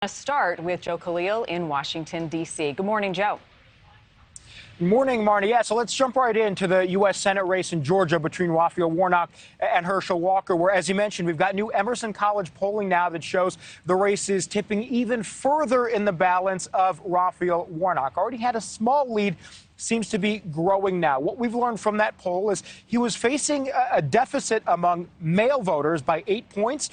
Let's start with Joe Khalil in Washington, D.C. Good morning, Joe. Good morning, Marnie. Yeah, so let's jump right into the U.S. Senate race in Georgia between Raphael Warnock and Herschel Walker, where, as you mentioned, we've got new Emerson College polling now that shows the race is tipping even further in the balance of Raphael Warnock. Already had a small lead, seems to be growing now. What we've learned from that poll is he was facing a deficit among male voters by 8 points.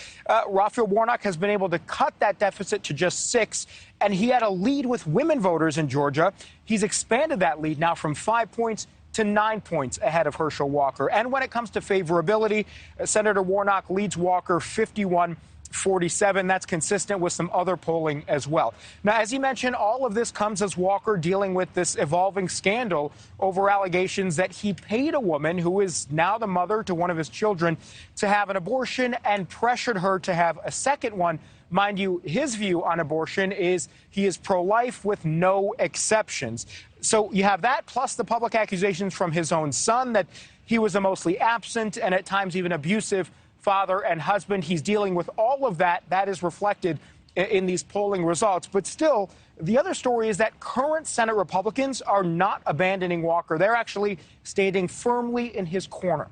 Raphael Warnock has been able to cut that deficit to just 6, and he had a lead with women voters in Georgia. He's expanded that lead now from 5 points to 9 points ahead of Herschel Walker. And when it comes to favorability, Senator Warnock leads Walker 51-47. That's consistent with some other polling as well. Now, as you mentioned, all of this comes as Walker dealing with this evolving scandal over allegations that he paid a woman who is now the mother to one of his children to have an abortion and pressured her to have a second one. Mind you, his view on abortion is he is pro-life with no exceptions. So you have that, plus the public accusations from his own son that he was a mostly absent and at times even abusive father and husband. He's dealing with all of that. That is reflected in these polling results. But still, the other story is that current Senate Republicans are not abandoning Walker. They're actually standing firmly in his corner.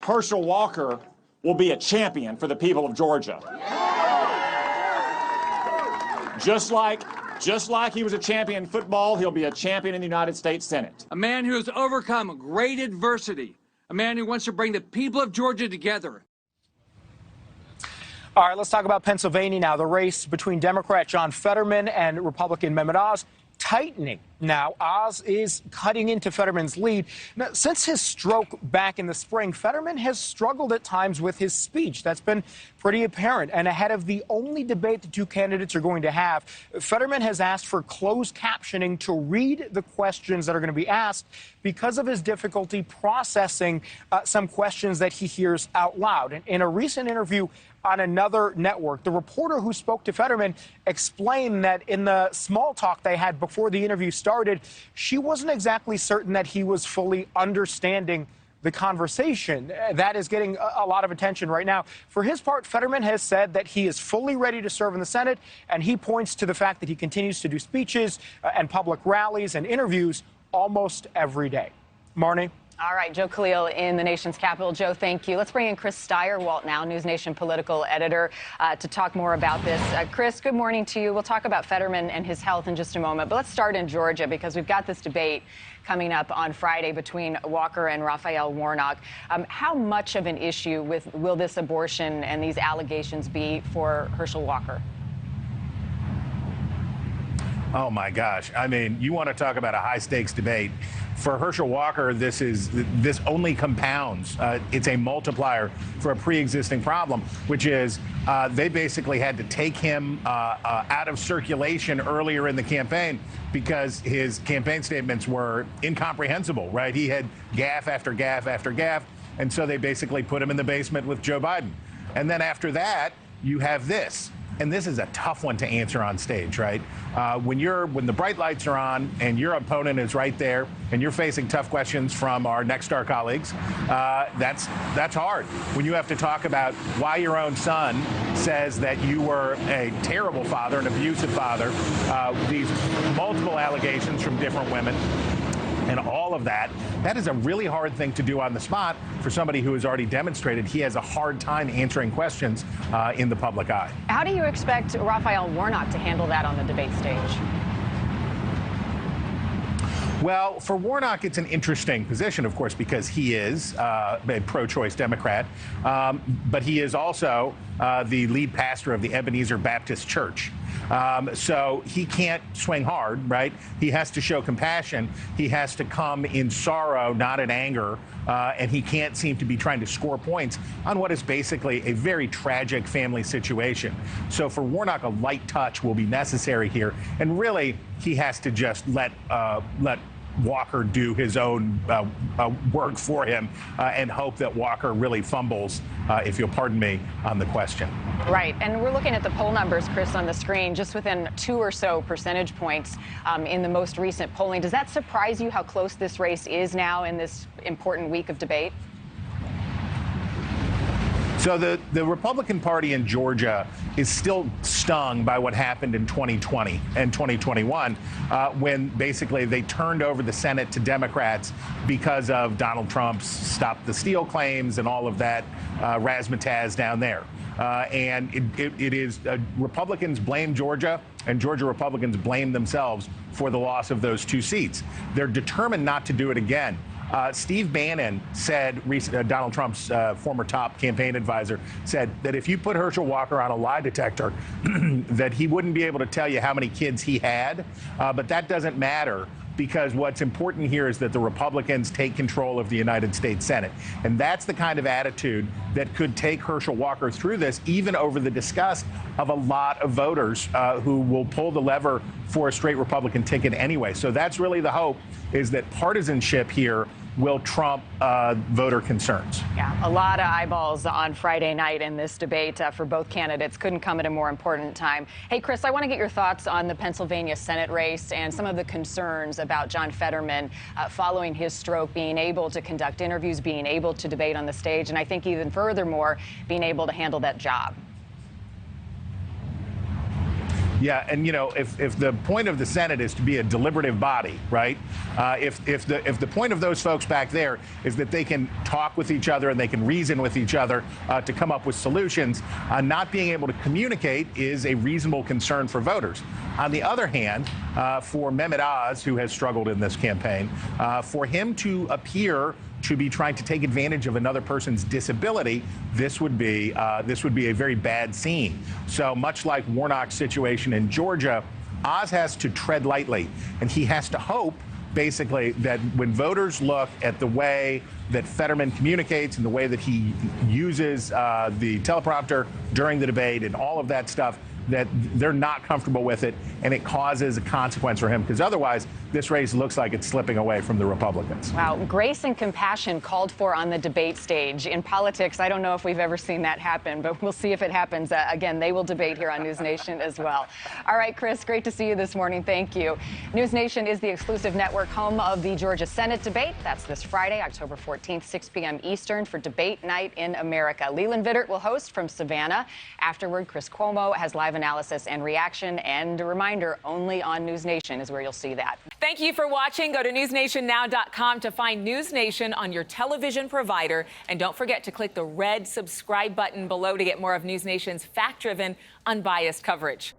Herschel Walker will be a champion for the people of Georgia. Just like he was a champion in football, he'll be a champion in the United States Senate. A man who has overcome great adversity. A man who wants to bring the people of Georgia together. All right, let's talk about Pennsylvania now. The race between Democrat John Fetterman and Republican Mehmet Oz tightening. Now, Oz is cutting into Fetterman's lead. Now, since his stroke back in the spring, Fetterman has struggled at times with his speech. That's been pretty apparent. And ahead of the only debate the two candidates are going to have, Fetterman has asked for closed captioning to read the questions that are going to be asked because of his difficulty processing some questions that he hears out loud. And in a recent interview on another network, the reporter who spoke to Fetterman explained that in the small talk they had before the interview started, she wasn't exactly certain that he was fully understanding the conversation. That is getting a lot of attention right now. For his part, Fetterman has said that he is fully ready to serve in the Senate, and he points to the fact that he continues to do speeches and public rallies and interviews almost every day. Marnie? All right, Joe Khalil in the nation's capital. Joe, thank you. Let's bring in Chris Steyerwalt now, NewsNation political editor, to talk more about this. Chris, good morning to you. We'll talk about Fetterman and his health in just a moment, but let's start in Georgia because we've got this debate coming up on Friday between Walker and Raphael Warnock. How much of an issue will this abortion and these allegations be for Herschel Walker? Oh, my gosh. I mean, you want to talk about a high-stakes debate. For Herschel Walker, this only compounds. It's a multiplier for a pre-existing problem, which is they basically had to take him out of circulation earlier in the campaign because his campaign statements were incomprehensible, right? He had gaffe after gaffe after gaffe, and so they basically put him in the basement with Joe Biden. And then after that, you have this. And this is a tough one to answer on stage, right? When the bright lights are on and your opponent is right there and you're facing tough questions from our Next Star colleagues, that's hard. When you have to talk about why your own son says that you were a terrible father, an abusive father, these multiple allegations from different women, and all of that, that is a really hard thing to do on the spot for somebody who has already demonstrated he has a hard time answering questions in the public eye. How do you expect Raphael Warnock to handle that on the debate stage? Well, for Warnock, it's an interesting position, of course, because he is a pro-choice Democrat, but he is also the lead pastor of the Ebenezer Baptist Church. So he can't swing hard, right? He has to show compassion. He has to come in sorrow, not in anger. And he can't seem to be trying to score points on what is basically a very tragic family situation. So for Warnock, a light touch will be necessary here. And really, he has to just let Walker do his own work for him and hope that Walker really fumbles, if you'll pardon me, on the question. Right. And we're looking at the poll numbers, Chris, on the screen, just within 2 or so percentage points in the most recent polling. Does that surprise you how close this race is now in this important week of debate? So the Republican Party in Georgia is still stung by what happened in 2020 and 2021 when basically they turned over the Senate to Democrats because of Donald Trump's stop the steal claims and all of that razzmatazz down there. And it is Republicans blame Georgia, and Georgia Republicans blame themselves for the loss of those 2 seats. They're determined not to do it again. Steve Bannon said, Donald Trump's former top campaign advisor, said that if you put Herschel Walker on a lie detector, that he wouldn't be able to tell you how many kids he had. But that doesn't matter, because what's important here is that the Republicans take control of the United States Senate. And that's the kind of attitude that could take Herschel Walker through this, even over the disgust of a lot of voters who will pull the lever for a straight Republican ticket anyway. So that's really the hope, is that partisanship here will trump voter concerns. Yeah, a lot of eyeballs on Friday night in this debate for both candidates. Couldn't come at a more important time. Hey, Chris, I want to get your thoughts on the Pennsylvania Senate race and some of the concerns about John Fetterman following his stroke, being able to conduct interviews, being able to debate on the stage, and I think even furthermore, being able to handle that job. Yeah, and if the point of the Senate is to be a deliberative body, right? If the point of those folks back there is that they can talk with each other and they can reason with each other to come up with solutions, not being able to communicate is a reasonable concern for voters. On the other hand, for Mehmet Oz, who has struggled in this campaign, for him to appear to be trying to take advantage of another person's disability, this would be a very bad scene. So much like Warnock's situation in Georgia, Oz has to tread lightly, and he has to hope, basically, that when voters look at the way that Fetterman communicates and the way that he uses the teleprompter during the debate and all of that stuff, that they're not comfortable with it, and it causes a consequence for him, because otherwise this race looks like it's slipping away from the Republicans. Wow, grace and compassion called for on the debate stage. In politics, I don't know if we've ever seen that happen, but we'll see if it happens. Again, they will debate here on NewsNation as well. All right, Chris, great to see you this morning. Thank you. NewsNation is the exclusive network home of the Georgia Senate debate. That's this Friday, October 14th, 6 p.m. Eastern for Debate Night in America. Leland Vittert will host from Savannah. Afterward, Chris Cuomo has live analysis and reaction, and a reminder, only on NewsNation is where you'll see that. Thank you for watching. Go to newsnationnow.com to find NewsNation on your television provider, and don't forget to click the red subscribe button below to get more of NewsNation's fact-driven, unbiased coverage.